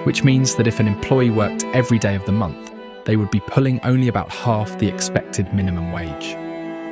which means that if an employee worked every day of the month, they would be pulling only about half the expected minimum wage.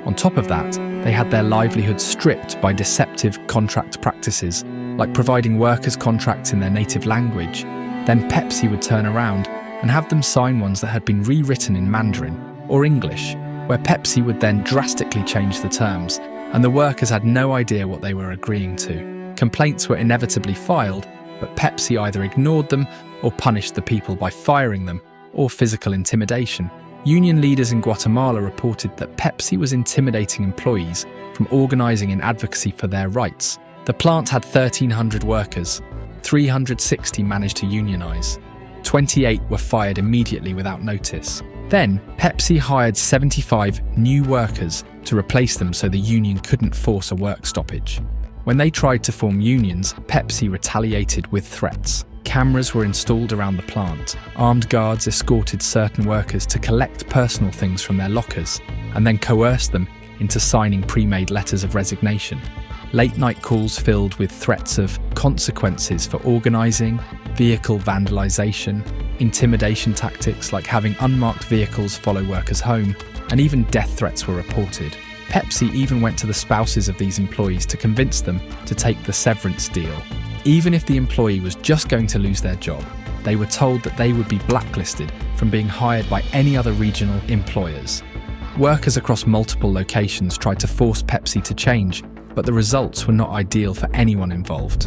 On top of that, they had their livelihood stripped by deceptive contract practices, like providing workers contracts in their native language. Then Pepsi would turn around and have them sign ones that had been rewritten in Mandarin or English, where Pepsi would then drastically change the terms, and the workers had no idea what they were agreeing to. Complaints were inevitably filed, but Pepsi either ignored them or punished the people by firing them or physical intimidation. Union leaders in Guatemala reported that Pepsi was intimidating employees from organizing in advocacy for their rights. The plant had 1,300 workers. 360 managed to unionize. 28 were fired immediately without notice. Then, Pepsi hired 75 new workers to replace them so the union couldn't force a work stoppage. When they tried to form unions, Pepsi retaliated with threats. Cameras were installed around the plant. Armed guards escorted certain workers to collect personal things from their lockers and then coerced them into signing pre-made letters of resignation. Late-night calls filled with threats of consequences for organizing, vehicle vandalization, intimidation tactics like having unmarked vehicles follow workers home, and even death threats were reported. Pepsi even went to the spouses of these employees to convince them to take the severance deal. Even if the employee was just going to lose their job, they were told that they would be blacklisted from being hired by any other regional employers. Workers across multiple locations tried to force Pepsi to change, but the results were not ideal for anyone involved.